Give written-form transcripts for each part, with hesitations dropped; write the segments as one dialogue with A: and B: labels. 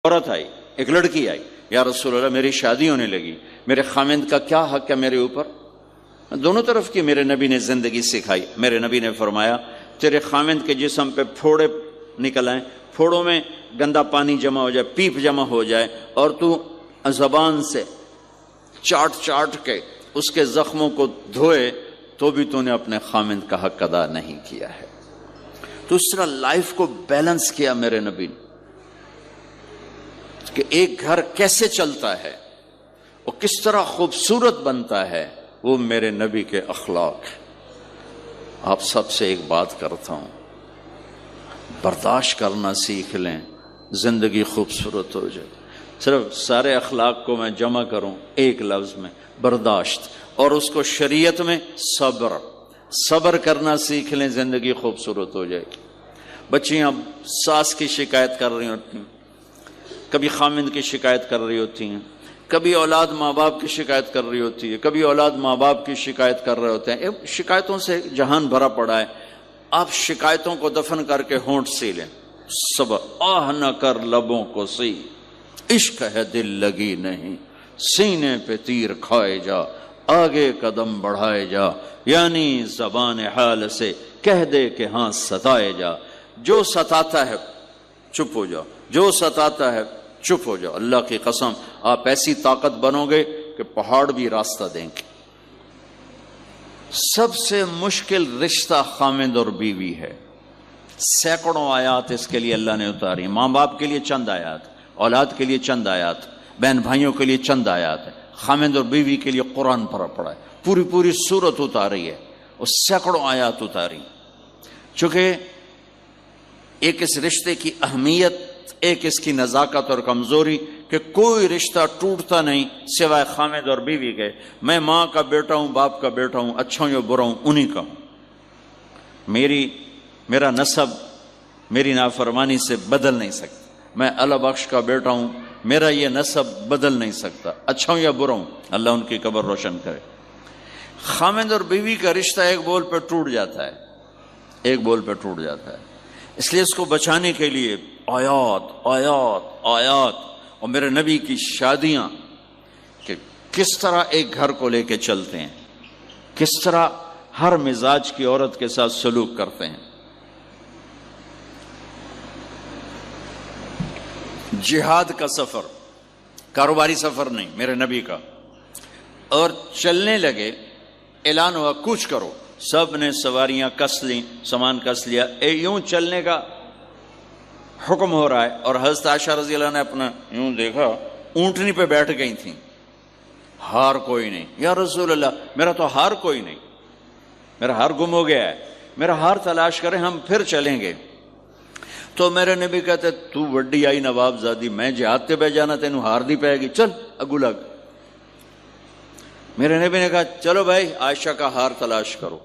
A: عورت آئی، ایک لڑکی آئی، یا رسول اللہ میری شادی ہونے لگی، میرے خامند کا کیا حق ہے میرے اوپر؟ دونوں طرف کی میرے نبی نے زندگی سکھائی۔ میرے نبی نے فرمایا تیرے خامند کے جسم پہ پھوڑے نکل آئیں، پھوڑوں میں گندا پانی جمع ہو جائے، پیپ جمع ہو جائے، اور تو زبان سے چاٹ چاٹ کے اس کے زخموں کو دھوئے، تو بھی تو نے اپنے خامند کا حق ادا نہیں کیا ہے۔ تو اس طرح لائف کو بیلنس کیا میرے نبی نے کہ ایک گھر کیسے چلتا ہے، وہ کس طرح خوبصورت بنتا ہے، وہ میرے نبی کے اخلاق ہیں۔ آپ سب سے ایک بات کرتا ہوں، برداشت کرنا سیکھ لیں، زندگی خوبصورت ہو جائے۔ صرف سارے اخلاق کو میں جمع کروں ایک لفظ میں، برداشت، اور اس کو شریعت میں صبر۔ صبر کرنا سیکھ لیں، زندگی خوبصورت ہو جائے گی۔ بچیاں ساس کی شکایت کر رہی ہوتی ہیں، کبھی خامند کی شکایت کر رہی ہوتی ہیں، کبھی اولاد ماں باپ کی شکایت کر رہی ہوتی ہے، کبھی اولاد ماں باپ کی شکایت کر رہے ہوتے ہیں۔ شکایتوں سے جہان بھرا پڑا ہے۔ آپ شکایتوں کو دفن کر کے ہونٹ سی لیں، صبر، آہ نہ کر لبوں کو سی، عشق ہے دل لگی نہیں، سینے پہ تیر کھائے جا، آگے قدم بڑھائے جا، یعنی زبان حال سے کہہ دے کہ ہاں ستائے جا۔ جو ستاتا ہے چپ ہو جاؤ، جو ستاتا ہے چپ ہو جاؤ۔ اللہ کی قسم آپ ایسی طاقت بنو گے کہ پہاڑ بھی راستہ دیں گے۔ سب سے مشکل رشتہ خامند اور بیوی ہے۔ سینکڑوں آیات اس کے لیے اللہ نے اتاری، ماں باپ کے لیے چند آیات، اولاد کے لیے چند آیات، بہن بھائیوں کے لیے چند آیات ہے، خامند اور بیوی کے لیے قرآن پڑا ہے، پوری سورت اتاری ہے، اور سینکڑوں آیات اتاری۔ چونکہ ایک اس رشتے کی اہمیت، ایک اس کی نزاکت اور کمزوری کہ کوئی رشتہ ٹوٹتا نہیں سوائے خامد اور بیوی کے۔ میں ماں کا بیٹا ہوں، باپ کا بیٹا ہوں، اچھا ہوں یا برا ہوں، انہی کا ہوں۔ میرا نسب میری نافرمانی سے بدل نہیں سکتا۔ میں اللہ بخش کا بیٹا ہوں، میرا یہ نسب بدل نہیں سکتا، اچھا ہوں یا برا ہوں، اللہ ان کی قبر روشن کرے۔ خامد اور بیوی کا رشتہ ایک بول پہ ٹوٹ جاتا ہے، ایک بول پہ ٹوٹ جاتا ہے۔ اس لیے اس کو بچانے کے لیے آیات آیات آیات، اور میرے نبی کی شادیاں کہ کس طرح ایک گھر کو لے کے چلتے ہیں، کس طرح ہر مزاج کی عورت کے ساتھ سلوک کرتے ہیں۔ جہاد کا سفر، کاروباری سفر نہیں، میرے نبی کا، اور چلنے لگے، اعلان ہوا کوچ کرو، سب نے سواریاں کس لیں، سامان کس لیا، یوں چلنے کا حکم ہو رہا ہے۔ اور حضرت عائشہ رضی اللہ نے اپنا یوں دیکھا، اونٹنی پہ بیٹھ گئی تھیں، ہار کوئی نہیں۔ یا رسول اللہ میرا تو ہار کوئی نہیں، میرا ہار گم ہو گیا ہے، میرا ہار تلاش کریں، ہم پھر چلیں گے۔ تو میرے نبی کہتے تو وڈی آئی نواب زادی، میں جہاد تے بہ جانا، تینوں ہار دی پائے گی، چل اگو لگ۔ میرے نبی نے کہا چلو بھائی عائشہ کا ہار تلاش کرو۔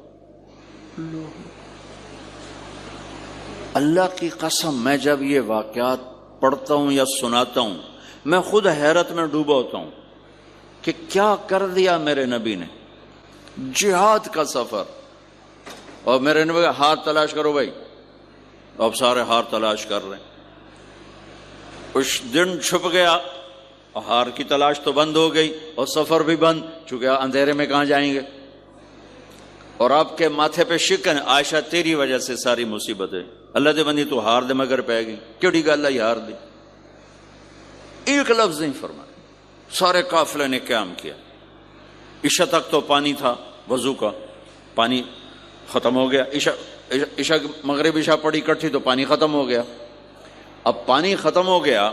A: اللہ کی قسم میں جب یہ واقعات پڑھتا ہوں یا سناتا ہوں، میں خود حیرت میں ڈوبا ہوتا ہوں کہ کیا کر دیا میرے نبی نے۔ جہاد کا سفر، اور میرے نبی ہار تلاش کرو بھائی، اب سارے ہار تلاش کر رہے ہیں۔ اس دن چھپ گیا اور ہار کی تلاش تو بند ہو گئی، اور سفر بھی بند، چونکہ اندھیرے میں کہاں جائیں گے۔ اور آپ کے ماتھے پہ شکن، عائشہ تیری وجہ سے ساری مصیبت ہے، اللہ دے بندی تو ہار دے مگر پہ گئی، کیڑی گل ہے ہار دی، ایک لفظ نہیں فرمایا۔ سارے قافلے نے قیام کیا، عشاء تک تو پانی تھا، وضو کا پانی ختم ہو گیا، عشاء مغرب عشاء پڑی اکٹھی تو پانی ختم ہو گیا۔ اب پانی ختم ہو گیا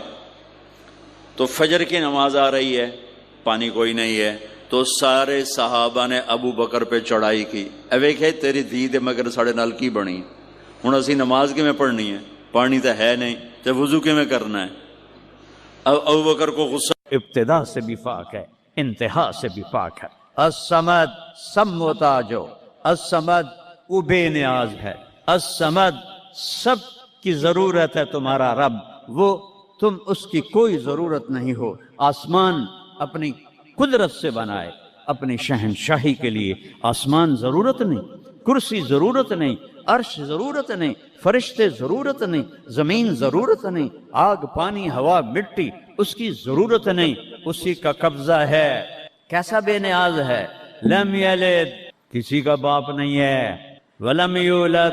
A: تو فجر کی نماز آ رہی ہے، پانی کوئی نہیں ہے، تو سارے صحابہ نے ابو بکر پہ چڑھائی کی، ویکھے تیری دھی دے مگر ساڑے نال کی بنی، ہن اسی نماز کی میں پڑھنی ہے، پانی تو ہے نہیں، تو وضو کی میں کرنا ہے۔ اب ابو بکر کو غصہ،
B: ابتدا سے بھی پاک ہے، انتہا سے بھی پاک ہے۔ الصمد سم و تاجو، الصمد وہ بے نیاز ہے، الصمد سب کی ضرورت ہے تمہارا رب، وہ تم اس کی کوئی ضرورت نہیں ہو۔ آسمان اپنی قدرت سے بنائے، اپنی شہنشاہی کے لیے آسمان ضرورت نہیں، کرسی ضرورت نہیں، عرش ضرورت نہیں، فرشتے ضرورت نہیں، زمین ضرورت نہیں، آگ پانی ہوا مٹی اس کی ضرورت نہیں، اسی کا قبضہ ہے۔ کیسا بے نیاز ہے؟ لم یلد، کسی کا باپ نہیں ہے، ولم یولد،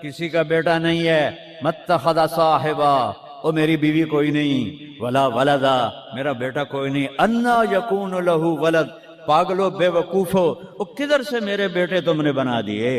B: کسی کا بیٹا نہیں ہے، متخذ صاحبہ، او میری بیوی کوئی نہیں، ولا ولدا، میرا بیٹا کوئی نہیں، انا یکون لہ ولد، پاگلو بے وقوفو، او کدھر سے میرے بیٹے تم نے بنا دیے؟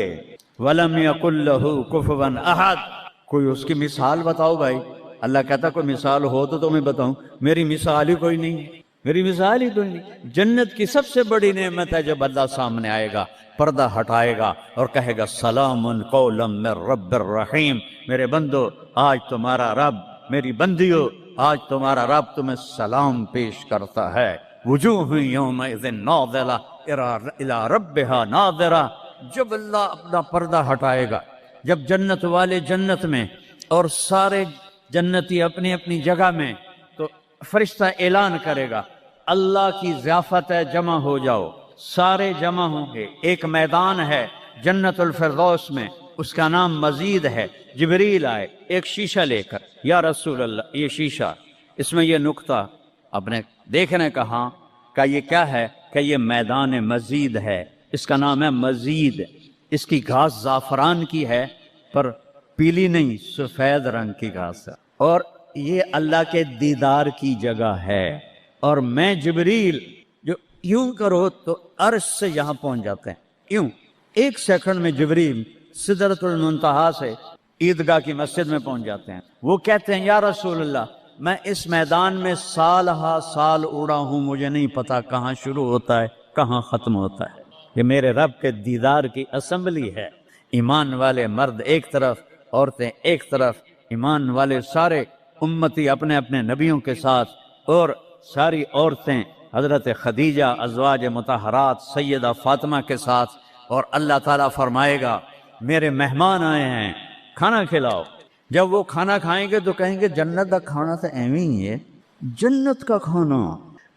B: ولم یکن لہ کفوا احد، کوئی اس کی مثال بتاؤ بھائی۔ اللہ کہتا کوئی مثال ہو تو تمہیں بتاؤں، میری مثال ہی کوئی نہیں، میری مثال ہی کوئی نہیں۔ جنت کی سب سے بڑی نعمت ہے جب اللہ سامنے آئے گا، پردہ ہٹائے گا اور کہے گا سلام قولا من رب الرحیم، میرے بندو آج تمہارا رب، میری بندیو آج تمہارا رب تمہیں سلام پیش کرتا ہے۔ وجوہ یومئذ ناظرہ الی ربہا ناظرہ، جب اللہ اپنا پردہ ہٹائے گا، جب جنت والے جنت میں اور سارے جنتی اپنی اپنی جگہ میں، تو فرشتہ اعلان کرے گا اللہ کی ضیافت ہے، جمع ہو جاؤ، سارے جمع ہوں گے۔ ایک میدان ہے جنت الفردوس میں، اس کا نام مزید ہے۔ جبریل آئے ایک شیشہ لے کر، یا رسول اللہ یہ شیشہ، اس میں یہ نقطہ آپ نے دیکھنے کہا کہ یہ کیا ہے؟ کہ یہ میدان مزید ہے، اس کا نام ہے مزید۔ اس کی گھاس زعفران کی ہے پر پیلی نہیں، سفید رنگ کی گھاس ہے، اور یہ اللہ کے دیدار کی جگہ ہے۔ اور میں جبریل جو یوں کرو تو عرش سے یہاں پہنچ جاتے ہیں، یوں ایک سیکنڈ میں جبریل سدرۃ المنتہا سے عیدگاہ کی مسجد میں پہنچ جاتے ہیں۔ وہ کہتے ہیں یا رسول اللہ میں اس میدان میں سال ہا سال اڑا ہوں، مجھے نہیں پتا کہاں شروع ہوتا ہے کہاں ختم ہوتا ہے۔ یہ میرے رب کے دیدار کی اسمبلی ہے۔ ایمان والے مرد ایک طرف، عورتیں ایک طرف، ایمان والے سارے امتی اپنے اپنے نبیوں کے ساتھ، اور ساری عورتیں حضرت خدیجہ ازواج مطہرات سیدہ فاطمہ کے ساتھ، اور اللہ تعالیٰ فرمائے گا میرے مہمان آئے ہیں کھانا کھلاؤ۔ جب وہ کھانا کھائیں گے تو کہیں گے جنت کا کھانا تو ایویں ہی ہے، جنت کا کھانا۔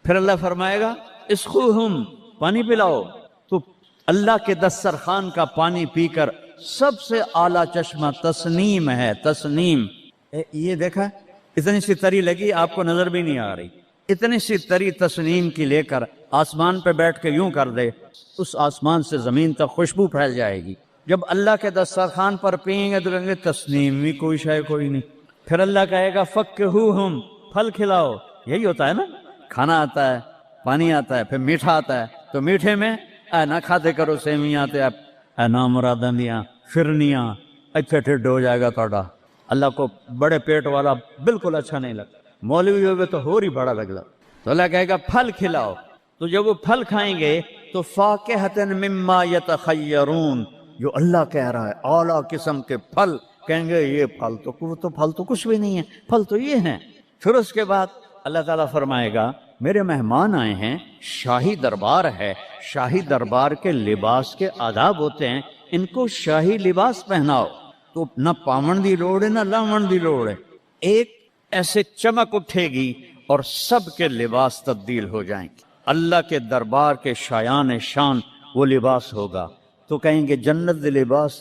B: پھر اللہ فرمائے گا اسقوہم، پانی پلاؤ، تو اللہ کے دسترخوان کا پانی پی کر سب سے اعلیٰ چشمہ تسنیم ہے، تسنیم۔ یہ دیکھا اتنی سی تری لگی آپ کو نظر بھی نہیں آ رہی، اتنی سی تری تسنیم کی لے کر آسمان پہ بیٹھ کے یوں کر دے، اس آسمان سے زمین تک خوشبو پھیل جائے گی۔ جب اللہ کے دسترخوان پر پئیں گے تو کہیں گے تسنیم بھی کوئی شے کوئی نہیں۔ پھر اللہ کہے گا فکہوہم، پھل کھلاؤ۔ یہی ہوتا ہے نا، کھانا آتا ہے، پانی آتا ہے، پھر میٹھا آتا ہے، تو میٹھے میں اے نہ کھاتے کرو سیویاں تے اے نامراداں دیاں فرنیاں، اتنے ٹھڈ ہو جائے گا تہاڈا۔ اللہ کو بڑے پیٹ والا بالکل اچھا نہیں لگتا، مولوی ہوئے تو اور ہی بڑا لگتا۔ تو اللہ کہے گا پھل کھلاؤ، تو جب وہ پھل کھائیں گے تو فاکہۃ مما یتخیرون، جو اللہ کہہ رہا ہے اعلیٰ قسم کے پھل، کہیں گے یہ پھل تو کچھ بھی نہیں ہے، پھل تو یہ ہیں۔ پھر اس کے بعد اللہ تعالیٰ فرمائے گا میرے مہمان آئے ہیں، شاہی دربار ہے، شاہی دربار کے لباس کے آداب ہوتے ہیں، ان کو شاہی لباس پہناؤ۔ تو نہ پاون دی لوڑ ہے نہ لاون دی لوڑ ہے، ایک ایسے چمک اٹھے گی اور سب کے لباس تبدیل ہو جائیں گے۔ اللہ کے دربار کے شایان شان وہ لباس ہوگا، تو کہیں گے جنت دے لباس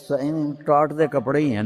B: ٹاٹ دے کپڑے ہی ہیں۔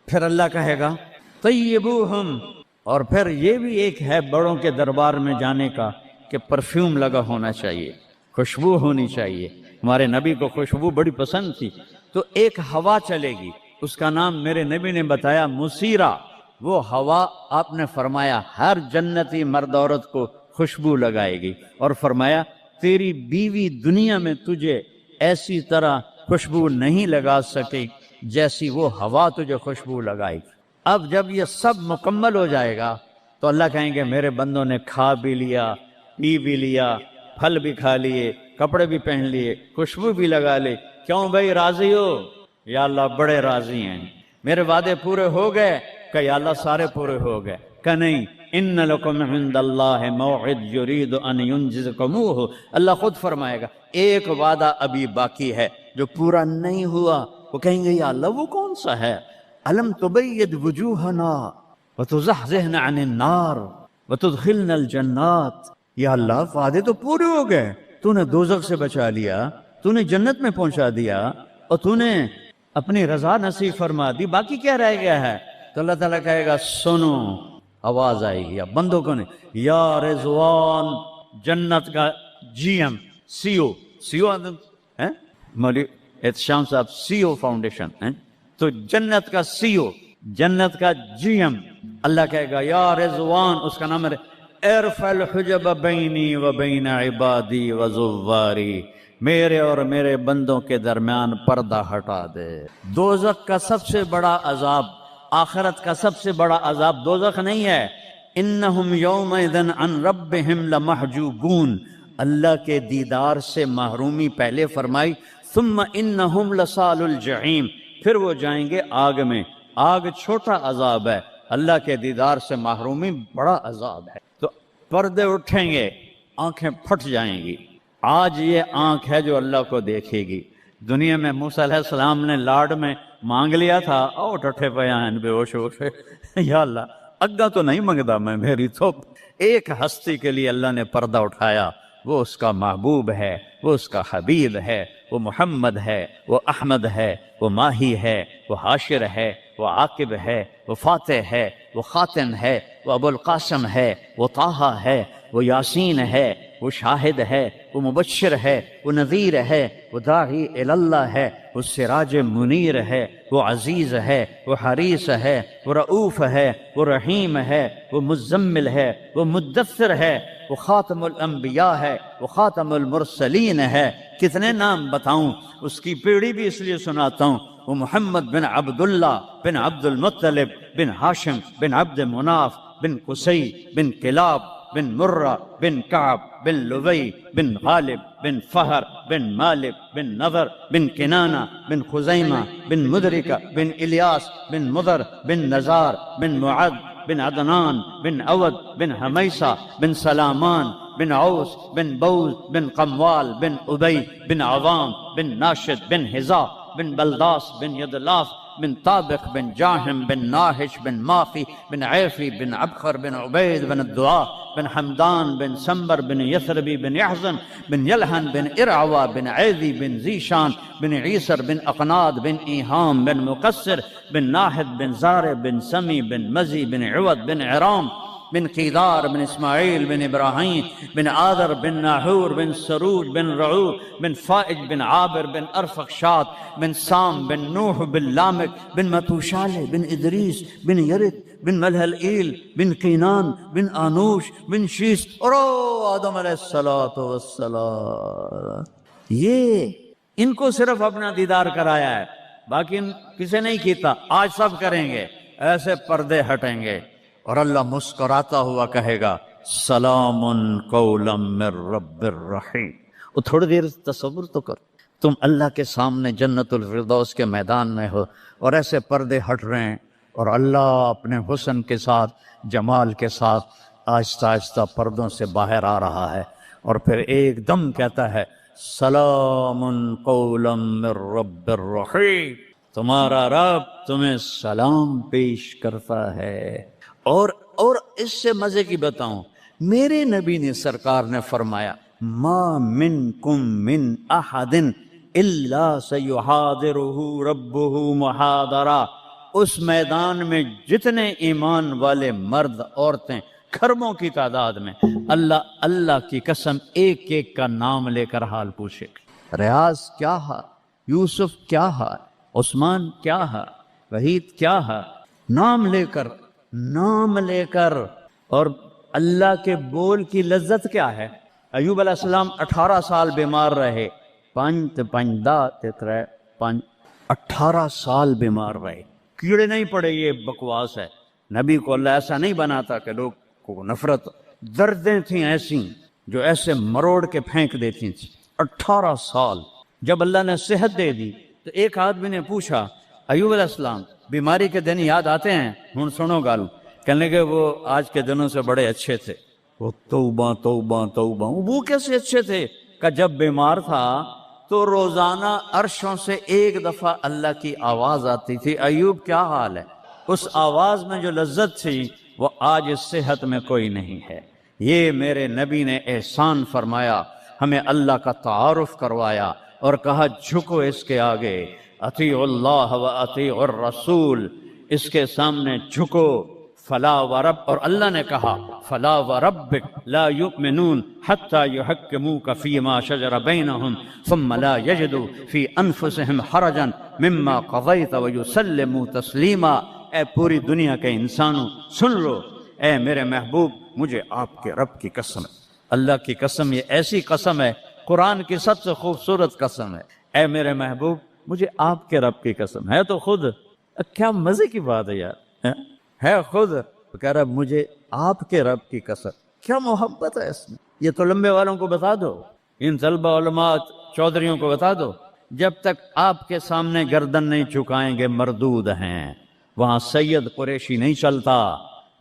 B: پھر اللہ کہے گا طیبوہم، اور پھر یہ بھی ایک ہے بڑوں کے دربار میں جانے کا کہ پرفیوم لگا ہونا چاہیے، خوشبو ہونی چاہیے۔ ہمارے نبی کو خوشبو بڑی پسند تھی، تو ایک ہوا چلے گی، اس کا نام میرے نبی نے بتایا مسیرہ۔ وہ ہوا آپ نے فرمایا ہر جنتی مرد عورت کو خوشبو لگائے گی، اور فرمایا تیری بیوی دنیا میں تجھے ایسی طرح خوشبو نہیں لگا سکی جیسی وہ ہوا تجھے خوشبو لگائے گی۔ اب جب یہ سب مکمل ہو جائے گا تو اللہ کہیں گے میرے بندوں نے کھا بھی لیا، پی بھی لیا، پھل بھی کھا لیے، کپڑے بھی پہن لیے، خوشبو بھی لگا لے، کیوں بھائی راضی ہو؟ یا اللہ بڑے راضی ہیں، میرے وعدے پورے ہو گئے؟ کہ یا اللہ سارے پورے ہو گئے؟ کہ نہیں، ان لکم عند اللہ موعد یرید ان ینجزکموہ، اللہ خود فرمائے گا ایک وعدہ ابھی باقی ہے جو پورا نہیں ہوا۔ وہ کہیں گے یا اللہ وہ کون سا ہے؟ الم تبید وجوہنا وتزحزحنا عن النار وتدخلنا الجنات، یا اللہ وعدے تو پورے ہو گئے، تو نے دوزخ سے بچا لیا، تو نے جنت میں پہنچا دیا، اور تو نے اپنی رضا نصیب فرما دی، باقی کیا رہ گیا ہے؟ تو اللہ تعالیٰ کہے گا سنو، آواز آئے گی، یا بندوں کو نہیں، یا رضوان، جنت کا جی ایم، سی او مولوی احتشام صاحب سی او فاؤنڈیشن، تو جنت کا سی او، جنت کا جی ایم، اللہ کہے گا یا رضوان، اس کا نام ہے ارفع الحجب بینی و بین عبادی و زواری، میرے اور میرے بندوں کے درمیان پردہ ہٹا دے۔ دوزخ کا سب سے بڑا عذاب، آخرت کا سب سے بڑا عذاب دوزخ نہیں ہے، انہم یومئذ عن ربہم لمحجوبون، اللہ کے دیدار سے محرومی پہلے فرمائی، ثم انہم لصال الجحیم، پھر وہ جائیں گے آگ میں۔ آگ چھوٹا عذاب ہے، اللہ کے دیدار سے محرومی بڑا عذاب ہے۔ تو پردے اٹھیں گے، آنکھیں پھٹ جائیں گی۔ آج یہ آنکھ ہے جو اللہ کو دیکھے گی۔ دنیا میں موسیٰ علیہ السلام نے لاڈ میں مانگ لیا تھا، او ٹھٹھے پیان بے ہوش ہوش، یا اللہ اگا تو نہیں منگدا میں، میری تو ایک ہستی کے لیے اللہ نے پردہ اٹھایا، وہ اس کا محبوب ہے، وہ اس کا حبیب ہے، وہ محمد ہے، وہ احمد ہے، وہ ماہی ہے، وہ حاشر ہے، وہ عاقب ہے، وہ فاتح ہے، وہ خاتم ہے، وہ ابو القاسم ہے، وہ طٰہٰ ہے، وہ یاسین ہے، وہ شاہد ہے، وہ مبشر ہے، وہ نذیر ہے، وہ داعی اللہ ہے، وہ سراج منیر ہے، وہ عزیز ہے، وہ حریص ہے، وہ رؤوف ہے، وہ رحیم ہے، وہ مزمل ہے، وہ مدثر ہے، وہ خاتم الانبیاء ہے، وہ خاتم المرسلین ہے۔ کتنے نام بتاؤں، اس کی پیڑھی بھی اس لیے سناتا ہوں، وہ محمد بن عبداللہ بن عبد المطلب بن ہاشم بن عبد مناف بن قصی بن کلاب بن مرہ بن کعب بن لبی بن غالب بن فہر بن مالک بن نضر بن کنانہ بن خزیمہ بن مدرکہ بن الیاس بن مضر بن نزار بن معد بن عدنان بن عود بن حمیسہ بن سلامان بن عوس بن بوز بن قموال بن ابی بن عوام بن ناشد بن حذا بن بلداس بن یدلاف بن طابق بن جاہم بن ناہش بن ماخی بن عیفی بن عبخر بن عبید بن الدعاء بن حمدان بن سمبر بن یثربی بن یحزن بن یلحن بن ارعوا بن عیدی بن زیشان بن عیسر بن اقناد بن ایہام بن مقصر بن ناحد بن زار بن سمی بن مزی بن عود بن عرام بن قیدار بن اسماعیل بن ابراہیم بن آدر بن ناحور بن سرود بن رعو بن فائج بن عابر بن ارفخشاد بن سام بن نوح بن لامک بن متوشالہ بن ادریس بن یرد بن ملہلئیل بن قینان بن آنوش بن شیس اور آدم علیہ السلام۔ یہ ان کو صرف اپنا دیدار کرایا ہے، باقی کسے نہیں کیتا، آج سب کریں گے، ایسے پردے ہٹیں گے اور اللہ مسکراتا ہوا کہے گا سلام قولا من رب الرحیم۔ وہ تھوڑی دیر تصور تو کر، تم اللہ کے سامنے جنت الفردوس کے میدان میں ہو اور ایسے پردے ہٹ رہے ہیں اور اللہ اپنے حسن کے ساتھ، جمال کے ساتھ آہستہ آہستہ پردوں سے باہر آ رہا ہے، اور پھر ایک دم کہتا ہے سلام قولا من رب الرحیم، تمہارا رب تمہیں سلام پیش کرتا ہے۔ اور اس سے مزے کی بتاؤں، میرے نبی نے سرکار نے فرمایا ما منکم من احد الا سیحاضرہ ربہ محاضرہ، اس میدان میں جتنے ایمان والے مرد عورتیں کھربوں کی تعداد میں، اللہ کی قسم ایک ایک کا نام لے کر حال پوچھے، ریاض کیا ہے، یوسف کیا ہے، عثمان کیا ہے، وحید کیا ہے، نام لے کر۔ اور اللہ کے بول کی لذت کیا ہے؟ ایوب علیہ السلام 18 سال بیمار رہے، 18 سال بیمار رہے، کیڑے نہیں پڑے، یہ بکواس ہے، نبی کو اللہ ایسا نہیں بناتا کہ لوگ کو نفرت، دردیں تھیں ایسی جو ایسے مروڑ کے پھینک دیتی تھیں۔ 18 سال جب اللہ نے صحت دے دی تو ایک آدمی نے پوچھا ایوب علیہ السلام بیماری کے دن یاد آتے ہیں؟ ہن سنو گالو، کہنے کہ وہ آج کے دنوں سے بڑے اچھے تھے، وہ توبہ توبہ توبہ، وہ کیسے اچھے تھے کہ جب بیمار تھا تو روزانہ عرشوں سے ایک دفعہ اللہ کی آواز آتی تھی ایوب کیا حال ہے، اس آواز میں جو لذت تھی وہ آج اس صحت میں کوئی نہیں ہے۔ یہ میرے نبی نے احسان فرمایا، ہمیں اللہ کا تعارف کروایا اور کہا جھکو اس کے آگے، اطیعوا اللہ و اطیعوا الرسول، اس کے سامنے جھکو. فلا ورب، اور اللہ نے کہا فلا وربک لا یؤمنون حتی یحکموک فیما شجر بینہم ثم لا یجدوا فی انفسہم حرجا مما قضیت ویسلموا تسلیما. اے پوری دنیا کے انسانوں سن لو، اے میرے محبوب مجھے آپ کے رب کی قسم، اللہ کی قسم، یہ ایسی قسم ہے، قرآن کی سب سے خوبصورت قسم ہے. اے میرے محبوب مجھے آپ کے رب کی قسم، ہے تو خود، کیا مزے کی بات ہے یار، ہے خود کہہ رہا مجھے آپ کے رب کی قسم. کیا محبت ہے اس میں. یہ تو لمبے والوں کو بتا دو، ان طلبہ علماء چودھریوں کو بتا دو، جب تک آپ کے سامنے گردن نہیں جھکائیں گے مردود ہیں. وہاں سید قریشی نہیں چلتا،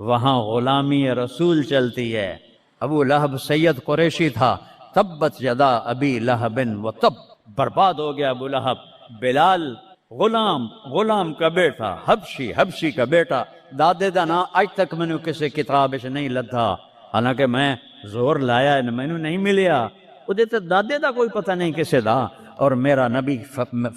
B: وہاں غلامی رسول چلتی ہے. ابو لہب سید قریشی تھا، تبت یدا ابی لہب و تب، برباد ہو گیا ابو لہب. بلال غلام کا بیٹا، حبشی کا بیٹا، دادے دا نا آج تک میں نے کسی کتاب سے نہیں لدھا، حالانکہ میں زور لایا میں نے نہیں ملیا. وہ دیتے دادے دا کوئی پتہ نہیں کسے دا. اور میرا نبی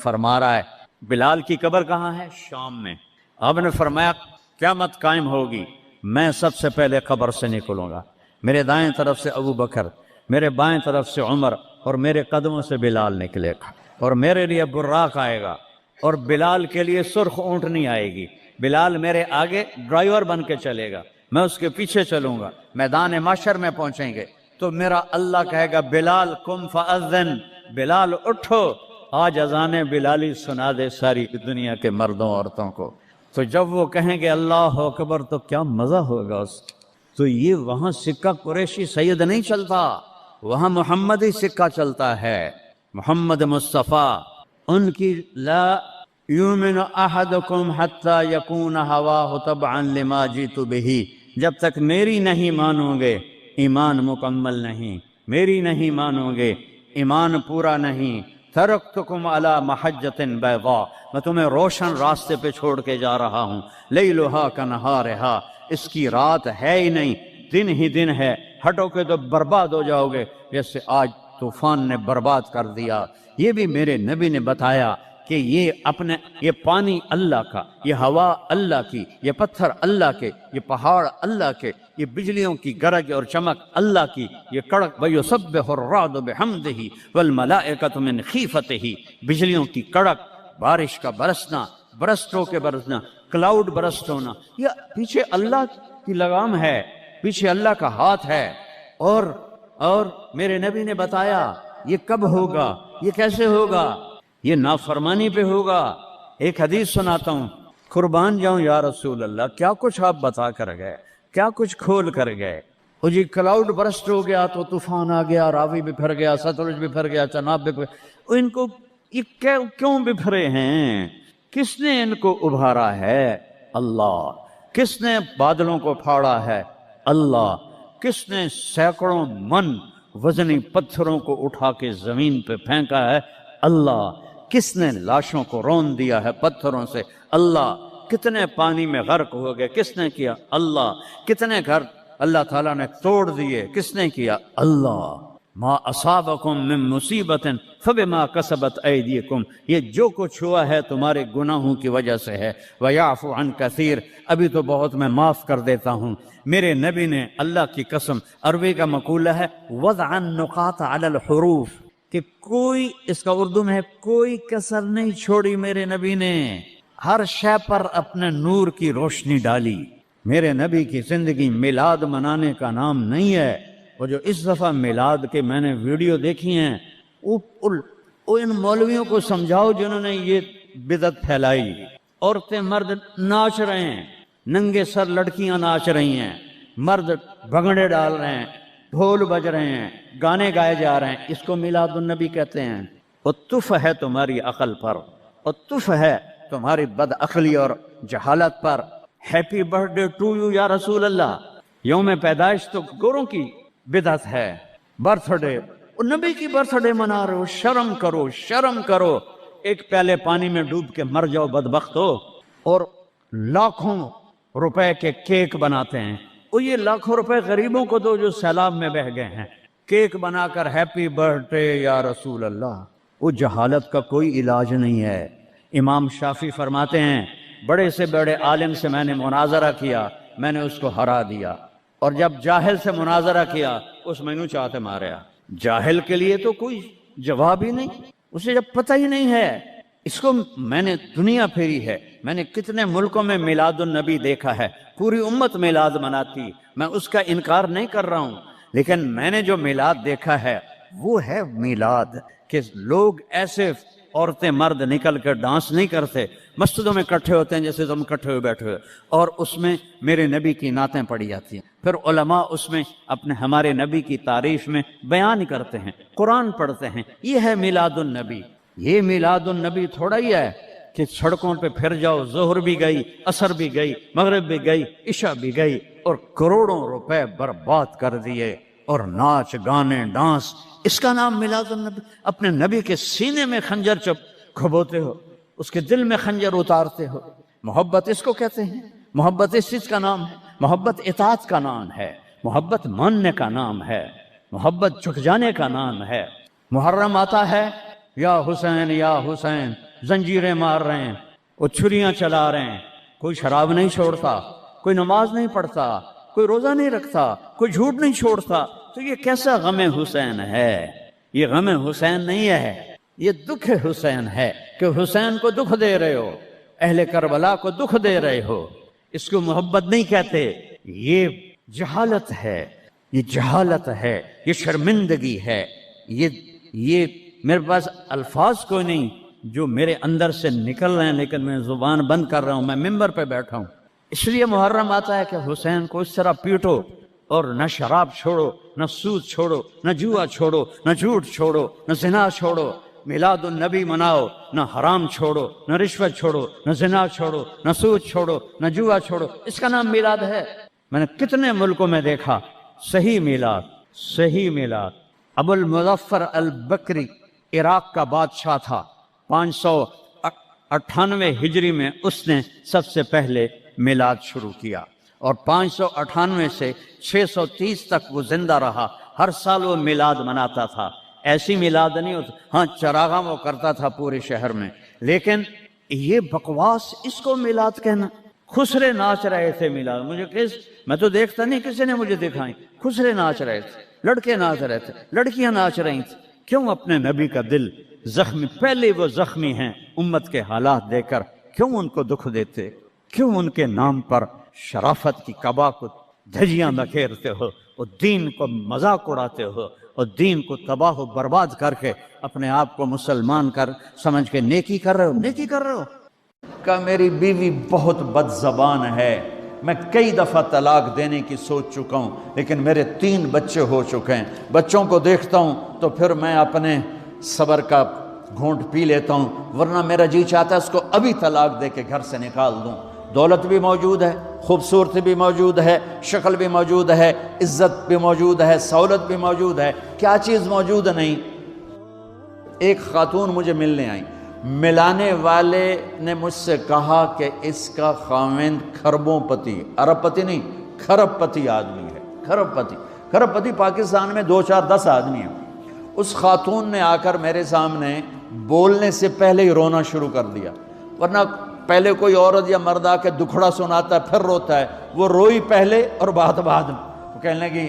B: فرما رہا ہے بلال کی قبر کہاں ہے؟ شام میں. آپ نے فرمایا قیامت قائم ہوگی، میں سب سے پہلے قبر سے نکلوں گا، میرے دائیں طرف سے ابو بکر، میرے بائیں طرف سے عمر، اور میرے قدموں سے بلال نکلے گا. اور میرے لیے براق آئے گا، اور بلال کے لیے سرخ اونٹنی آئے گی. بلال میرے آگے ڈرائیور بن کے چلے گا، میں اس کے پیچھے چلوں گا. میدان محشر میں پہنچیں گے تو میرا اللہ کہے گا بلال قم فاذن، بلال اٹھو، آج اذان بلالی سنا دے ساری دنیا کے مردوں عورتوں کو. تو جب وہ کہیں گے اللہ اکبر تو کیا مزہ ہوگا اس. تو یہ وہاں سکہ قریشی سید نہیں چلتا، وہاں محمدی سکہ چلتا ہے، محمد مصطفیٰ. ان کی لا یؤمن احدکم حتی یکون ہواہ تبعا لما جئت بہ، جب تک میری نہیں مانو گے ایمان مکمل نہیں، میری نہیں مانو گے ایمان پورا نہیں. ترکتکم علی محجۃ بیضاء، میں تمہیں روشن راستے پہ چھوڑ کے جا رہا ہوں. لیلھا کنہارھا، اس کی رات ہے ہی نہیں، دن ہی دن ہے. ہٹو کے تو برباد ہو جاؤ گے جیسے آج طوفان نے برباد کر دیا. یہ بھی میرے نبی نے بتایا کہ یہ پانی اللہ کا، یہ ہوا اللہ کی، یہ پتھر اللہ کے، یہ پہاڑ اللہ کے، یہ بجلیوں کی گرج اور چمک اللہ کی، یہ کڑک وَيُسَبِّحُ الرَّعْدُ بِحَمْدِهِ وَالْمَلَائِكَةُ مِنْ خِيفَتِهِ، بجلیوں کی کڑک، بارش کا برسنا، برسٹوں کے برسنا، کلاؤڈ برسٹ ہونا، یہ پیچھے اللہ کی لگام ہے، پیچھے اللہ کا ہاتھ ہے. اور میرے نبی نے بتایا یہ کب ہوگا، یہ کیسے ہوگا، یہ نافرمانی پہ ہوگا. ایک حدیث سناتا ہوں، قربان جاؤں یا رسول اللہ، کیا کچھ آپ بتا کر گئے، کیا کچھ کھول کر گئے. وہ جی کلاؤڈ برسٹ ہو گیا تو طوفان آ گیا، راوی بکھر گیا، ستلج بکھر گیا، چناب بکھر، ان کو یہ کیوں بکھرے ہیں؟ کس نے ان کو ابھارا ہے؟ اللہ. کس نے بادلوں کو پھاڑا ہے؟ اللہ. کس نے سینکڑوں من وزنی پتھروں کو اٹھا کے زمین پہ پھینکا ہے؟ اللہ. کس نے لاشوں کو رون دیا ہے پتھروں سے؟ اللہ. کتنے پانی میں غرق ہو گئے، کس نے کیا؟ اللہ. کتنے گھر اللہ تعالیٰ نے توڑ دیے، کس نے کیا؟ اللہ. ما اصابکم من مصیبت فبما کسبت ایدیکم، یہ جو کچھ ہوا ہے تمہارے گناہوں کی وجہ سے ہے. ویعفو عن کثیر، ابھی تو بہت میں معاف کر دیتا ہوں. میرے نبی نے اللہ کی قسم، عربی کا مقولہ ہے وضع النقاط علی الحروف، کہ کوئی، اس کا اردو میں ہے کوئی کسر نہیں چھوڑی میرے نبی نے، ہر شے پر اپنے نور کی روشنی ڈالی. میرے نبی کی زندگی میلاد منانے کا نام نہیں ہے. وہ جو اس دفعہ میلاد کے میں نے ویڈیو دیکھی ہیں، وہ ان مولویوں کو سمجھاؤ جنہوں نے یہ بدعت پھیلائی. عورتیں مرد ناچ رہے ہیں، ننگے سر لڑکیاں ناچ رہی ہیں، مرد بھنگڑے ڈال رہے ہیں، ڈھول بج رہے ہیں، گانے گائے جا رہے ہیں. اس کو میلاد النبی کہتے ہیں. وہ تف ہے تمہاری عقل پر، اور تف ہے تمہاری بد عقلی اور جہالت پر. Happy birthday to you یا رسول اللہ، یوم پیدائش تو گوروں کی بدعت ہے. برتھ ڈے، نبی کی برتھ ڈے منا رہے ہو، شرم کرو، شرم کرو. ایک پیالے پانی میں ڈوب کے مر جاؤ بدبخت ہو. اور لاکھوں روپے کے کیک بناتے ہیں. وہ یہ لاکھوں روپے غریبوں کو دو جو سیلاب میں بہ گئے ہیں. کیک بنا کر ہیپی برتھ ڈے یا رسول اللہ. وہ جہالت کا کوئی علاج نہیں ہے. امام شافعی فرماتے ہیں بڑے سے بڑے عالم سے میں نے مناظرہ کیا، میں نے اس کو ہرا دیا، اور جب جاہل سے مناظرہ کیا اس میں چاہتے ماریا۔ جاہل کے لیے تو کوئی جواب ہی نہیں، اسے جب پتہ ہی نہیں ہے۔ اس کو میں نے دنیا پھیری ہے، میں نے کتنے ملکوں میں میلاد النبی دیکھا ہے، پوری امت میلاد مناتی، میں اس کا انکار نہیں کر رہا ہوں، لیکن میں نے جو میلاد دیکھا ہے وہ ہے میلاد کہ لوگ ایسے عورتیں مرد نکل کر ڈانس نہیں کرتے، مسجدوں میں اکٹھے ہوتے ہیں جیسے تم اکٹھے ہوئے بیٹھے ہوئے، اور اس میں میرے نبی کی نعتیں پڑھی جاتی ہیں، پھر علماء اس میں اپنے ہمارے نبی کی تعریف میں بیان کرتے ہیں، قرآن پڑھتے ہیں۔ یہ ہے میلاد النبی۔ یہ میلاد النبی تھوڑا ہی ہے کہ سڑکوں پہ پھر جاؤ، ظہر بھی گئی، عصر بھی گئی، مغرب بھی گئی، عشاء بھی گئی، اور کروڑوں روپے برباد کر دیے، اور ناچ گانے ڈانس، اس کا نام میلاد النبی؟ اپنے نبی کے سینے میں خنجر کھبوتے ہو، اس کے دل میں خنجر اتارتے ہو۔ محبت اس کو کہتے ہیں، محبت اس چیز کا نام ہے، محبت اطاعت کا نام ہے، محبت ماننے کا نام ہے، محبت جھک جانے کا نام ہے۔ محرم آتا ہے، یا حسین یا حسین، زنجیریں مار رہے ہیں، وہ چھریاں چلا رہے ہیں، کوئی شراب نہیں چھوڑتا، کوئی نماز نہیں پڑھتا، کوئی روزہ نہیں رکھتا، کوئی جھوٹ نہیں چھوڑتا، تو یہ کیسا غم حسین ہے؟ یہ غم حسین نہیں ہے، یہ دکھ حسین ہے کہ حسین کو دکھ دے رہے ہو، اہل کربلا کو دکھ دے رہے ہو۔ اس کو محبت نہیں کہتے، یہ جہالت ہے، یہ جہالت ہے، یہ شرمندگی ہے۔ یہ میرے پاس الفاظ کوئی نہیں جو میرے اندر سے نکل رہے ہیں، لیکن میں زبان بند کر رہا ہوں، میں ممبر پہ بیٹھا ہوں۔ اس لیے محرم آتا ہے کہ حسین کو اس طرح پیٹو، اور نہ شراب چھوڑو، نہ سود چھوڑو، نہ جوا چھوڑو، نہ جھوٹ چھوڑو، نہ زنا چھوڑو، میلاد النبی مناؤ، نہ حرام چھوڑو، نہ رشوت چھوڑو، نہ زنا چھوڑو، نہ سود چھوڑو، نہ جوا چھوڑو، اس کا نام میلاد ہے۔ میں نے کتنے ملکوں میں دیکھا صحیح میلاد، صحیح میلاد۔ ابو المظفر البکری عراق کا بادشاہ تھا، 598 ہجری میں اس نے سب سے پہلے میلاد شروع کیا، اور 598 سے 630 تک وہ زندہ رہا، ہر سال وہ میلاد مناتا تھا۔ ایسی میلاد نہیں ہوتا، ہاں چراغاں وہ کرتا تھا پورے شہر میں، لیکن یہ بکواس، اس کو میلاد کہنا۔ خسرے ناچ رہے تھے میلاد، میں تو دیکھتا نہیں، کسی نے مجھے دکھائی، خسرے ناچ رہے تھے، لڑکے ناچ رہے تھے، لڑکیاں ناچ رہی تھیں۔ کیوں اپنے نبی کا دل زخمی، پہلے وہ زخمی ہیں امت کے حالات دے کر، کیوں ان کو دکھ دیتے؟ کیوں ان کے نام پر شرافت کی قبا کو دھجیاں بکھیرتے ہو، اور دین کو مذاق اڑاتے ہو، اور دین کو تباہ و برباد کر کے اپنے آپ کو مسلمان سمجھ کے نیکی کر رہے ہو، نیکی کر رہے ہو؟
A: کہ میری بیوی بہت بد زبان ہے، میں کئی دفعہ طلاق دینے کی سوچ چکا ہوں، لیکن میرے 3 بچے ہو چکے ہیں، بچوں کو دیکھتا ہوں تو پھر میں اپنے صبر کا گھونٹ پی لیتا ہوں، ورنہ میرا جی چاہتا ہے اس کو ابھی طلاق دے کے گھر سے نکال دوں۔ دولت بھی موجود ہے، خوبصورتی بھی موجود ہے، شکل بھی موجود ہے، عزت بھی موجود ہے، سہولت بھی موجود ہے، کیا چیز موجود نہیں؟ ایک خاتون مجھے ملنے آئی، ملانے والے نے مجھ سے کہا کہ اس کا خاوند کھربوں پتی، ارب پتی نہیں، کھرب پتی آدمی ہے، کھرب پتی۔ کھرب پتی پاکستان میں 2 4 10 آدمی ہیں۔ اس خاتون نے آ کر میرے سامنے بولنے سے پہلے ہی رونا شروع کر دیا، ورنہ پہلے کوئی عورت یا مرد آ کے دکھڑا سناتا ہے پھر روتا ہے، وہ روئی پہلے اور بعد میں۔ وہ کہنے لگی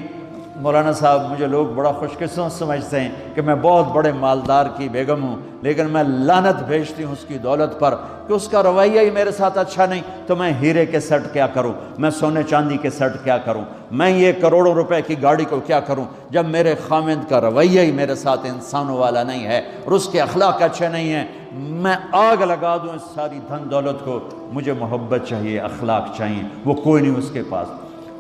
A: مولانا صاحب مجھے لوگ بڑا خوش قسمت سمجھتے ہیں کہ میں بہت بڑے مالدار کی بیگم ہوں، لیکن میں لعنت بھیجتی ہوں اس کی دولت پر کہ اس کا رویہ ہی میرے ساتھ اچھا نہیں، تو میں ہیرے کے سیٹ کیا کروں، میں سونے چاندی کے سیٹ کیا کروں، میں یہ کروڑوں روپے کی گاڑی کو کیا کروں، جب میرے خاوند کا رویہ ہی میرے ساتھ انسانوں والا نہیں ہے اور اس کے اخلاق اچھے نہیں ہیں، میں آگ لگا دوں اس ساری دھن دولت کو، مجھے محبت چاہیے، اخلاق چاہیے، وہ کوئی نہیں اس کے پاس۔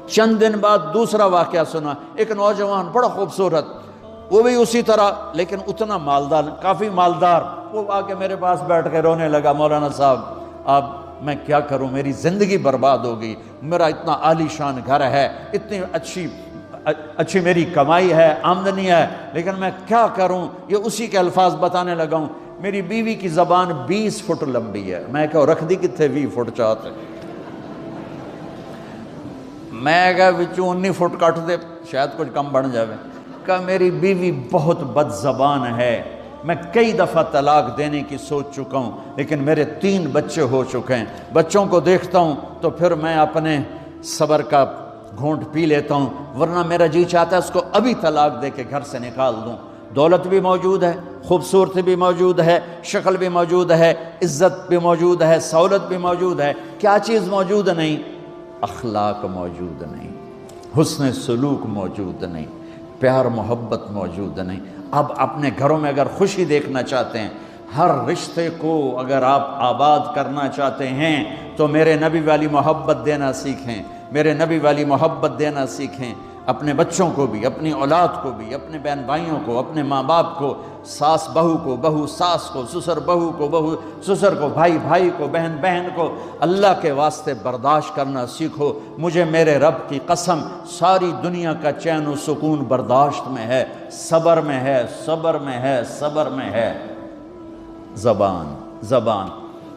A: چند دن بعد دوسرا واقعہ سنا، ایک نوجوان بڑا خوبصورت، وہ بھی اسی طرح لیکن اتنا مالدار، کافی مالدار، وہ آ کے میرے پاس بیٹھ کے رونے لگا، مولانا صاحب اب میں کیا کروں، میری زندگی برباد ہو گئی، میرا اتنا عالی شان گھر ہے، اتنی اچھی میری کمائی ہے، آمدنی ہے، لیکن میں کیا کروں؟ یہ اسی کے الفاظ بتانے لگا ہوں۔ میری بیوی کی زبان 20 فٹ لمبی ہے، میں کہا رکھ دی کتنے 20 فٹ چاہتے، میں کہا وچوں 19 فٹ کٹ دے شاید کچھ کم بن جاوے۔ کہا میری بیوی بہت بد زبان ہے،
C: میں کئی دفعہ طلاق دینے کی سوچ چکا ہوں، لیکن میرے 3 بچے ہو چکے ہیں، بچوں کو دیکھتا ہوں تو پھر میں اپنے صبر کا گھونٹ پی لیتا ہوں، ورنہ میرا جی چاہتا ہے اس کو ابھی طلاق دے کے گھر سے نکال دوں۔ دولت بھی موجود ہے، خوبصورتی بھی موجود ہے، شکل بھی موجود ہے، عزت بھی موجود ہے، سہولت بھی موجود ہے، کیا چیز موجود نہیں؟ اخلاق موجود نہیں، حسن سلوک موجود نہیں، پیار محبت موجود نہیں۔ اب اپنے گھروں میں اگر خوشی دیکھنا چاہتے ہیں، ہر رشتے کو اگر آپ آباد کرنا چاہتے ہیں تو میرے نبی والی محبت دینا سیکھیں، میرے نبی والی محبت دینا سیکھیں، اپنے بچوں کو بھی، اپنی اولاد کو بھی، اپنے بہن بھائیوں کو، اپنے ماں باپ کو، ساس بہو کو، بہو ساس کو، سسر بہو کو، بہو سسر کو، بھائی بھائی کو، بہن بہن کو، اللہ کے واسطے برداشت کرنا سیکھو۔ مجھے میرے رب کی قسم ساری دنیا کا چین و سکون برداشت میں ہے، صبر میں ہے، صبر میں ہے، صبر میں ہے۔ زبان۔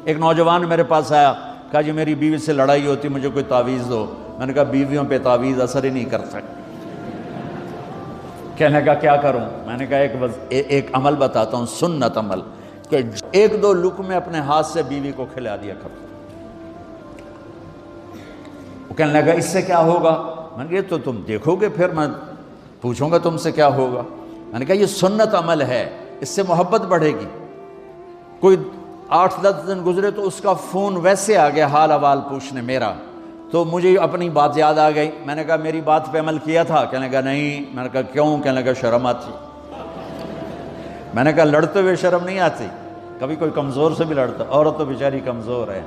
C: ایک نوجوان میرے پاس آیا، کہا جی میری بیوی سے لڑائی ہوتی، مجھے کوئی تعویذ دو۔ میں نے کہا بیویوں پہ تعویذ اثر ہی نہیں کر سکتی۔ کہنے کا کیا کروں؟ میں نے کہا ایک عمل بتاتا ہوں، سنت عمل، کہ 1-2 لقمے اپنے ہاتھ سے بیوی کو کھلا دیا کر۔ وہ کہنے لگا اس سے کیا ہوگا؟ میں نے کہا تو تم دیکھو گے، پھر میں پوچھوں گا تم سے کیا ہوگا۔ میں نے کہا یہ سنت عمل ہے، اس سے محبت بڑھے گی۔ کوئی 8-10 دن گزرے تو اس کا فون ویسے آ گیا حال احوال پوچھنے میرا، تو مجھے اپنی بات یاد آ گئی۔ میں نے کہا میری بات پہ عمل کیا تھا؟ کہنے لگا نہیں۔ میں نے کہا کیوں؟ کہنے لگا شرم آتی۔ میں نے کہا لڑتے ہوئے شرم نہیں آتی؟ کبھی کوئی کمزور سے بھی لڑتا، عورت تو بیچاری کمزور ہے۔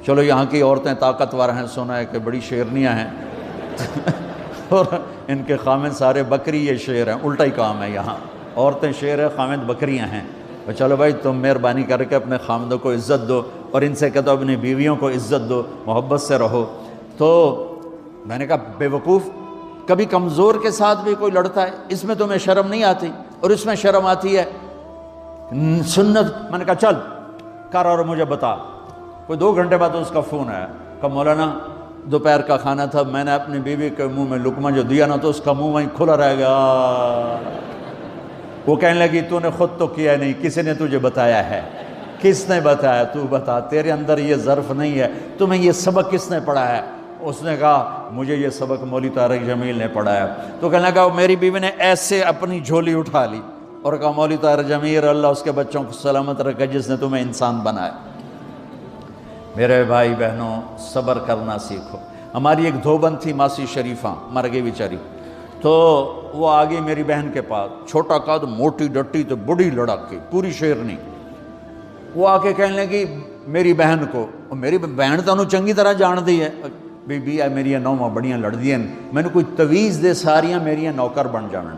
C: چلو یہاں کی عورتیں طاقتور ہیں، سنا ہے کہ بڑی شیرنیاں ہیں اور ان کے خامد سارے بکری، یہ شیر ہیں، الٹا ہی کام ہے یہاں، عورتیں شیر ہیں، خامد بکریاں ہیں۔ چلو بھائی تم مہربانی کر کے اپنے خامدوں کو عزت دو، اور ان سے کہتا ہوں اپنی بیویوں کو عزت دو، محبت سے رہو۔ تو میں نے کہا بے وقوف، کبھی کمزور کے ساتھ بھی کوئی لڑتا ہے، اس میں تمہیں شرم نہیں آتی اور اس میں شرم آتی ہے؟ سنت۔ میں نے کہا چل کر اور مجھے بتا۔ کوئی 2 گھنٹے بعد اس کا فون آیا، کہا مولانا دوپہر کا کھانا تھا، میں نے اپنی بیوی کے منہ میں لقمہ جو دیا نا تو اس کا منہ وہیں کھلا رہ گیا۔ وہ کہنے لگی تو نے خود تو کیا نہیں، کسی نے تجھے بتایا ہے؟ کس نے بتایا؟ تو بتا، تیرے اندر یہ ظرف نہیں ہے، تمہیں یہ سبق کس نے پڑھایا ہے؟ اس نے کہا مجھے یہ سبق مولوی طارق جمیل نے پڑھایا۔ تو کہنے لگا میری بیوی نے ایسے اپنی جھولی اٹھا لی اور کہا مولوی طارق جمیل اللہ اس کے بچوں کو سلامت رکھے جس نے تمہیں انسان بنایا۔ میرے بھائی بہنوں صبر کرنا سیکھو۔ ہماری ایک دھوبن تھی ماسی شریفہ، مر گئی بیچاری، تو وہ آ گئی میری بہن کے پاس، چھوٹا قد، موٹی ڈٹی تو بڑی لڑکی، پوری شیرنی۔ وہ آ کے کہنے لگی میری بہن کو، اور میری بہن تو انہوں چنگی طرح جان دی ہے، بی بی میری نوواں بڑیاں لڑ دی ہیں، میں نے کوئی تویز دے ساریاں میری نوکر بن جانا۔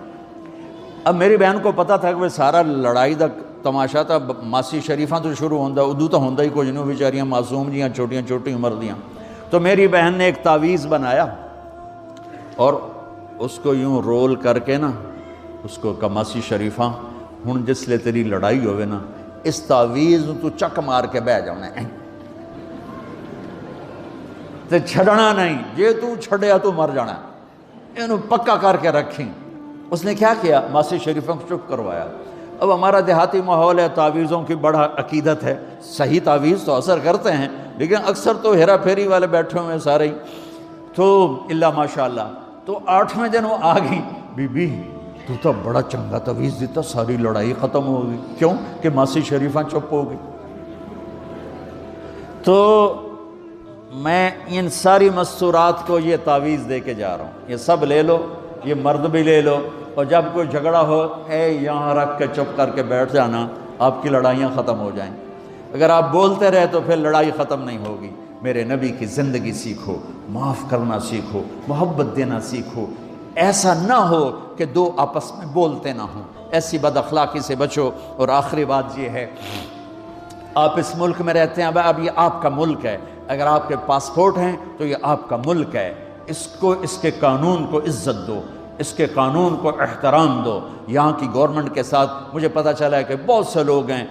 C: اب میری بہن کو پتا تھا کہ وہ سارا لڑائی دا تماشا تھا، ماسی شریفاں تو شروع ہوندہ، ادو تو ہوندہ ہی کچھ نہیں، بیچاریاں معصوم جیاں چھوٹیاں چھوٹی عمر دیاں۔ تو میری بہن نے ایک تعویذ بنایا اور اس کو یوں رول کر کے نا اس کو کہا ماسی شریفہ ہن جس لے تیری لڑائی ہوئے نا اس تعویذ تو چک مار کے بہ جاؤنا ہے تے چھڑنا نہیں، جے تو چھڑیا تو مر جانا ہے، انہوں پکا کر کے رکھیں۔ اس نے کیا کیا؟ ماسی شریفہ کو چپ کروایا۔ اب ہمارا دیہاتی ماحول ہے، تعویذوں کی بڑا عقیدت ہے، صحیح تعویذ تو اثر کرتے ہیں لیکن اکثر تو ہیرا پھیری والے بیٹھے ہوئے سارے ہی، تو اللہ ماشاءاللہ۔ تو 8ویں دن وہ آ گئی، بی بی تو بڑا چنگا تعویذ دیتا، ساری لڑائی ختم ہو گئی۔ کیوں کہ ماسی شریفہ چپ ہو گئی۔ تو میں ان ساری مستورات کو یہ تعویذ دے کے جا رہا ہوں، یہ سب لے لو، یہ مرد بھی لے لو، اور جب کوئی جھگڑا ہو اے یہاں رکھ کے چپ کر کے بیٹھ جانا، آپ کی لڑائیاں ختم ہو جائیں۔ اگر آپ بولتے رہے تو پھر لڑائی ختم نہیں ہوگی۔ میرے نبی کی زندگی سیکھو، معاف کرنا سیکھو، محبت دینا سیکھو، ایسا نہ ہو کہ دو آپس میں بولتے نہ ہوں، ایسی بد اخلاقی سے بچو۔ اور آخری بات یہ ہے، آپ اس ملک میں رہتے ہیں، اب یہ آپ کا ملک ہے، اگر آپ کے پاسپورٹ ہیں تو یہ آپ کا ملک ہے، اس کو، اس کے قانون کو عزت دو۔ اس کے قانون کو احترام دو۔ یہاں کی گورنمنٹ کے ساتھ مجھے پتہ چلا ہے کہ بہت سے لوگ ہیں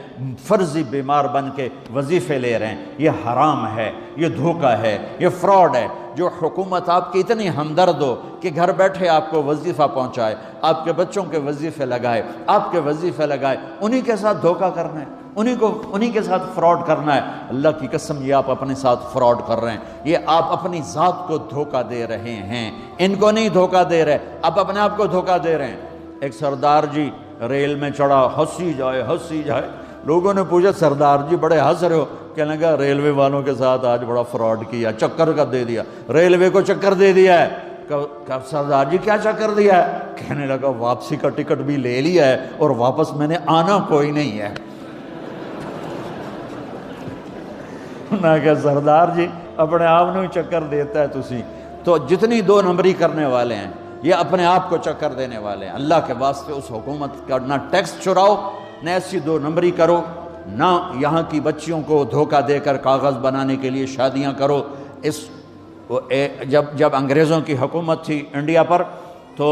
C: فرضی بیمار بن کے وظیفے لے رہے ہیں، یہ حرام ہے، یہ دھوکہ ہے، یہ فراڈ ہے۔ جو حکومت آپ کی اتنی ہمدرد ہو کہ گھر بیٹھے آپ کو وظیفہ پہنچائے، آپ کے بچوں کے وظیفے لگائے، آپ کے وظیفے لگائے، انہی کے ساتھ دھوکہ کرنا ہے، انہی کے ساتھ فراڈ کرنا ہے۔ اللہ کی قسم یہ آپ اپنے ساتھ فراڈ کر رہے ہیں، یہ آپ اپنی ذات کو دھوکہ دے رہے ہیں، ان کو نہیں دھوکہ دے رہے، آپ اپنے آپ کو دھوکہ دے رہے ہیں۔ ایک سردار جی ریل میں چڑھا، ہنسی جائے، لوگوں نے پوچھا سردار جی بڑے ہنس رہے ہو؟ کہنے لگا ریلوے والوں کے ساتھ آج بڑا فراڈ کیا، چکر کا دے دیا، ریلوے کو چکر دے دیا ہے۔ کہ سردار جی کیا چکر دیا ہے؟ کہنے لگا واپسی کا ٹکٹ بھی لے لیا ہے اور واپس میں نے آنا کوئی نہیں ہے۔ نہ کہ سردار جی اپنے آپ نے چکر دیتا ہے تسی تو جتنی دو نمبری کرنے والے ہیں یہ اپنے آپ کو چکر دینے والے ہیں۔ اللہ کے واسطے اس حکومت کا نہ ٹیکس چراؤ، نہ ایسی دو نمبری کرو، نہ یہاں کی بچیوں کو دھوکہ دے کر کاغذ بنانے کے لیے شادیاں کرو۔ جب انگریزوں کی حکومت تھی انڈیا پر تو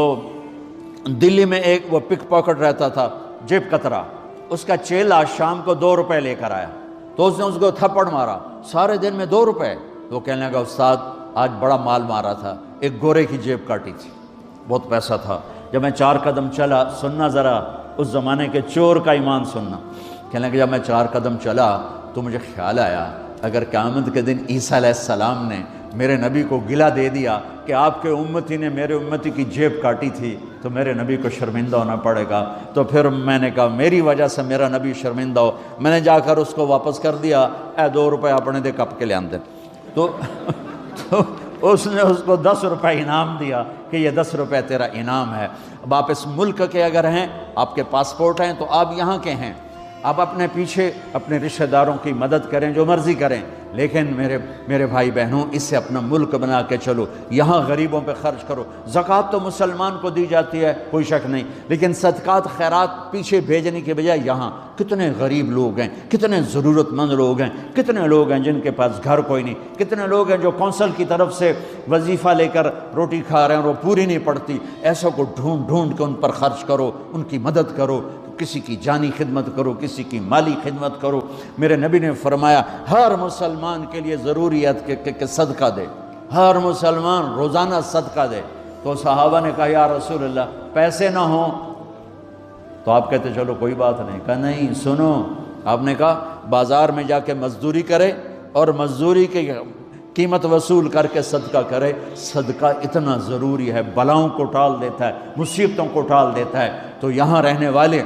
C: دلی میں ایک وہ پک پاکٹ رہتا تھا جیب کترا، اس کا چیلا شام کو 2 روپے لے کر آیا تو اس نے اس کو تھپڑ مارا، سارے دن میں 2 روپے۔ تو کہنے لگا استاد آج بڑا مال مارا تھا، ایک گورے کی جیب کاٹی تھی، بہت پیسہ تھا۔ جب میں 4 قدم چلا، سننا ذرا اس زمانے کے چور کا ایمان سننا، کہنے لگا جب میں 4 قدم چلا تو مجھے خیال آیا اگر قیامت کے دن عیسیٰ علیہ السلام نے میرے نبی کو گلہ دے دیا کہ آپ کے امتی نے میرے امتی کی جیب کاٹی تھی تو میرے نبی کو شرمندہ ہونا پڑے گا۔ تو پھر میں نے کہا میری وجہ سے میرا نبی شرمندہ ہو، میں نے جا کر اس کو واپس کر دیا، 2 روپے اپنے دے کپ کے لے آندے۔ تو اس نے اس کو 10 روپے انعام دیا کہ یہ 10 روپے تیرا انعام ہے۔ اب آپ اس ملک کے اگر ہیں، آپ کے پاسپورٹ ہیں تو آپ یہاں کے ہیں، آپ اپنے پیچھے اپنے رشتہ داروں کی مدد کریں، جو مرضی کریں، لیکن میرے بھائی بہنوں اس سے اپنا ملک بنا کے چلو، یہاں غریبوں پہ خرچ کرو۔ زکوٰۃ تو مسلمان کو دی جاتی ہے کوئی شک نہیں، لیکن صدقات خیرات پیچھے بھیجنے کے بجائے یہاں کتنے غریب لوگ ہیں، کتنے ضرورت مند لوگ ہیں، کتنے لوگ ہیں جن کے پاس گھر کوئی نہیں، کتنے لوگ ہیں جو کونسل کی طرف سے وظیفہ لے کر روٹی کھا رہے ہیں اور وہ پوری نہیں پڑتی، ایسوں کو ڈھونڈ کے ان پر خرچ کرو، ان کی مدد کرو، کسی کی جانی خدمت کرو، کسی کی مالی خدمت کرو۔ میرے نبی نے فرمایا ہر مسلمان کے لیے ضروری ہے کہ صدقہ دے، ہر مسلمان روزانہ صدقہ دے۔ تو صحابہ نے کہا یا رسول اللہ پیسے نہ ہوں تو آپ کہتے چلو کوئی بات نہیں۔ کہا نہیں سنو، آپ نے کہا بازار میں جا کے مزدوری کرے اور مزدوری کی قیمت وصول کر کے صدقہ کرے، صدقہ اتنا ضروری ہے، بلاؤں کو ٹال دیتا ہے، مصیبتوں کو ٹال دیتا ہے۔ تو یہاں رہنے والے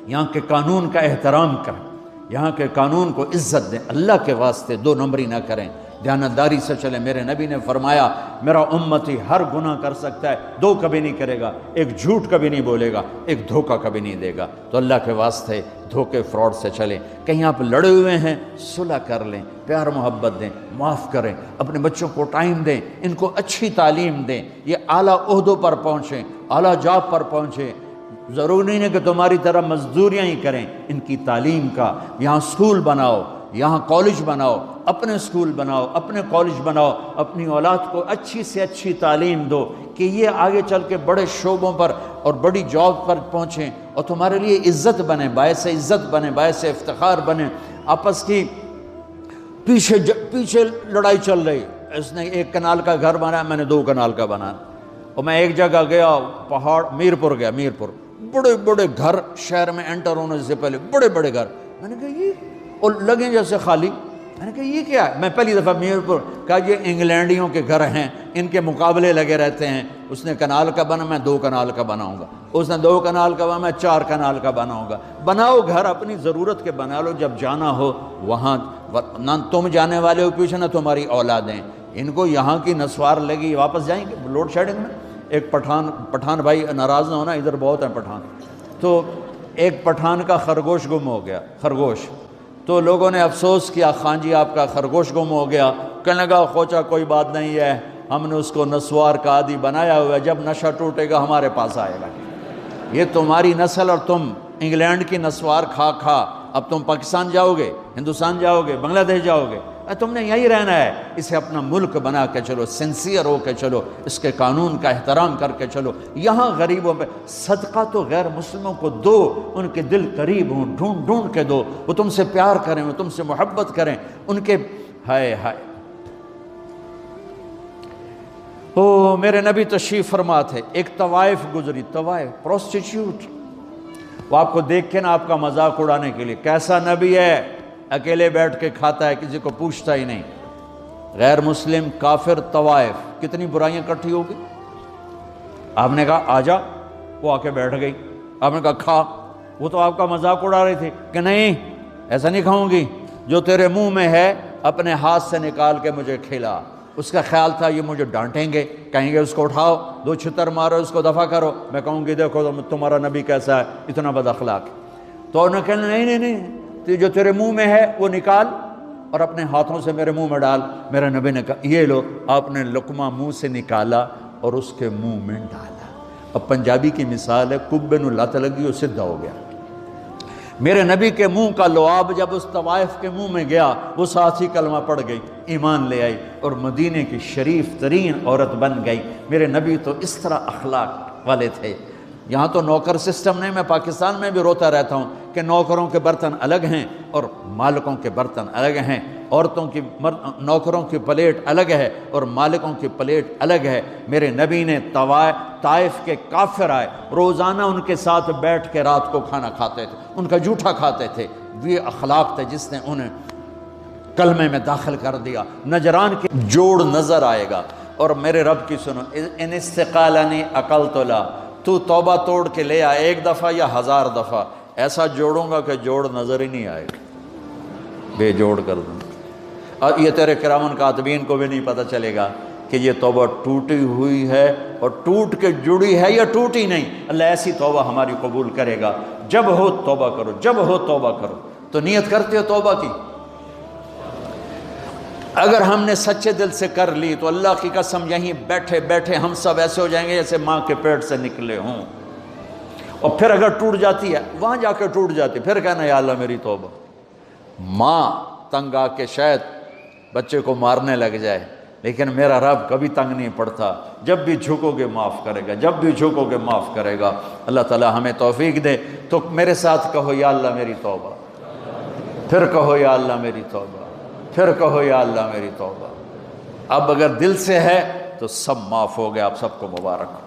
C: یہاں کے قانون کا احترام کریں، یہاں کے قانون کو عزت دیں، اللہ کے واسطے 2 نمبری نہ کریں، دیانتداری سے چلیں۔ میرے نبی نے فرمایا میرا امتی ہر گناہ کر سکتا ہے، 2 کبھی نہیں کرے گا، ایک جھوٹ کبھی نہیں بولے گا، ایک دھوکہ کبھی نہیں دے گا۔ تو اللہ کے واسطے دھوکے فراڈ سے چلیں۔ کہیں آپ لڑے ہوئے ہیں صلح کر لیں، پیار محبت دیں، معاف کریں، اپنے بچوں کو ٹائم دیں، ان کو اچھی تعلیم دیں، یہ اعلیٰ عہدوں پر پہنچیں، اعلیٰ جاب پر پہنچیں۔ ضروری نہیں ہے کہ تمہاری طرح مزدوریاں ہی کریں، ان کی تعلیم کا یہاں سکول بناؤ، یہاں کالج بناؤ، اپنے سکول بناؤ، اپنے کالج بناؤ، اپنی اولاد کو اچھی سے اچھی تعلیم دو کہ یہ آگے چل کے بڑے شعبوں پر اور بڑی جاب پر پہنچیں اور تمہارے لیے عزت بنے، باعث عزت بنے، باعث افتخار بنے۔ آپس کی پیچھے لڑائی چل رہی، اس نے 1 کنال کا گھر بنایا، میں نے 2 کنال کا بنایا، اور میں ایک جگہ گیا پہاڑ میرپور گیا، میرپور بڑے بڑے گھر شہر میں انٹر ہونے سے پہلے بڑے بڑے گھر، میں نے کہا یہ اور لگیں جیسے خالی، میں نے کہا یہ کیا ہے؟ میں پہلی دفعہ میرپور کہا یہ انگلینڈیوں کے گھر ہیں، ان کے مقابلے لگے رہتے ہیں، اس نے کنال کا بنا میں 2 کنال کا بناؤں گا، اس نے 2 کنال کا بنا میں 4 کنال کا بناؤں گا۔ بناؤ گھر اپنی ضرورت کے بنا لو، جب جانا ہو وہاں نہ تم جانے والے ہو پیچھے، نہ تمہاری اولادیں، ان کو یہاں کی نسوار لگی واپس جائیں گے لوڈ شیڈنگ میں۔ ایک پٹھان بھائی ناراض نہ ہونا، ادھر بہت ہیں پٹھان، تو ایک پٹھان کا خرگوش گم ہو گیا، خرگوش، تو لوگوں نے افسوس کیا خان جی آپ کا خرگوش گم ہو گیا، کہنے لگا خوچا کوئی بات نہیں ہے، ہم نے اس کو نسوار کا عادی بنایا ہوا ہے، جب نشہ ٹوٹے گا ہمارے پاس آئے گا۔ یہ تمہاری نسل اور تم انگلینڈ کی نسوار کھا اب تم پاکستان جاؤ گے، ہندوستان جاؤ گے، بنگلہ دیش جاؤ گے، تم نے یہی رہنا ہے، اسے اپنا ملک بنا کے چلو، سنسیئر ہو کے چلو، اس کے قانون کا احترام کر کے چلو۔ یہاں غریبوں پہ صدقہ تو غیر مسلموں کو دو، ان کے دل قریب ہوں، ڈھونڈ ڈھونڈ کے دو، وہ تم سے پیار کریں، وہ تم سے محبت کریں، ان کے ہائے ہائے۔ او میرے نبی تشریف فرما تھے، ایک طوائف گزری، طوائف پروسٹیٹیوٹ، وہ آپ کو دیکھ کے نا آپ کا مذاق اڑانے کے لیے، کیسا نبی ہے، اکیلے بیٹھ کے کھاتا ہے، کسی کو پوچھتا ہی نہیں۔ غیر مسلم، کافر، طوائف، کتنی برائیاں اکٹھی ہوگی۔ آپ نے کہا آ جا، وہ آ کے بیٹھ گئی۔ آپ نے کہا کھا، وہ تو آپ کا مذاق اڑا رہی تھی کہ نہیں ایسا نہیں کھاؤں گی، جو تیرے منہ میں ہے اپنے ہاتھ سے نکال کے مجھے کھلا۔ اس کا خیال تھا یہ مجھے ڈانٹیں گے، کہیں گے اس کو اٹھاؤ، دو چھتر مارو، اس کو دفع کرو، میں کہوں گی دیکھو تمہارا نبی کیسا ہے، اتنا بد اخلاق۔ تو انہوں نے کہا نہیں، جو تیرے منہ میں ہے وہ نکال اور اپنے ہاتھوں سے میرے منہ میں ڈال۔ میرے نبی نے کہا یہ لو، آپ نے لقمہ منہ سے نکالا اور اس کے منہ میں ڈالا۔ اب پنجابی کی مثال ہے، کبے نو لت لگی اور سدھا ہو گیا۔ میرے نبی کے منہ کا لعاب جب اس طوائف کے منہ میں گیا، وہ ساتھ ہی کلمہ پڑھ گئی، ایمان لے آئی اور مدینے کی شریف ترین عورت بن گئی۔ میرے نبی تو اس طرح اخلاق والے تھے۔ یہاں تو نوکر سسٹم نہیں، میں پاکستان میں بھی روتا رہتا ہوں کہ نوکروں کے برتن الگ ہیں اور مالکوں کے برتن الگ ہیں، عورتوں کی نوکروں کی پلیٹ الگ ہے اور مالکوں کی پلیٹ الگ ہے۔ میرے نبی نے طائف کے کافر آئے، روزانہ ان کے ساتھ بیٹھ کے رات کو کھانا کھاتے تھے، ان کا جھوٹا کھاتے تھے۔ یہ اخلاق تھے جس نے انہیں کلمے میں داخل کر دیا۔ نجران کے جوڑ نظر آئے گا، اور میرے رب کی سنو، ان استقالنی اقلت لا، تو توبہ توڑ کے لے آ، ایک دفعہ یا 1000 دفعہ، ایسا جوڑوں گا کہ جوڑ نظر ہی نہیں آئے گا، بے جوڑ کر دوں۔ اور یہ تیرے کرام کاتبین کو بھی نہیں پتہ چلے گا کہ یہ توبہ ٹوٹی ہوئی ہے اور ٹوٹ کے جڑی ہے یا ٹوٹی نہیں۔ اللہ ایسی توبہ ہماری قبول کرے گا۔ جب ہو توبہ کرو، جب ہو توبہ کرو۔ تو نیت کرتے ہو توبہ کی؟ اگر ہم نے سچے دل سے کر لی تو اللہ کی قسم یہیں بیٹھے بیٹھے ہم سب ایسے ہو جائیں گے جیسے ماں کے پیٹ سے نکلے ہوں۔ اور پھر اگر ٹوٹ جاتی ہے، وہاں جا کے ٹوٹ جاتی، پھر کہنا یا اللہ میری توبہ۔ ماں تنگ آ کے شاید بچے کو مارنے لگ جائے، لیکن میرا رب کبھی تنگ نہیں پڑتا، جب بھی جھکو گے معاف کرے گا، جب بھی جھکو گے معاف کرے گا۔ اللہ تعالی ہمیں توفیق دے۔ تو میرے ساتھ کہو یا اللہ میری توبہ، پھر کہو یا اللہ میری توبہ، پھر کہو یا اللہ میری توبہ۔ اب اگر دل سے ہے تو سب معاف ہو گیا۔ آپ سب کو مبارک ہو۔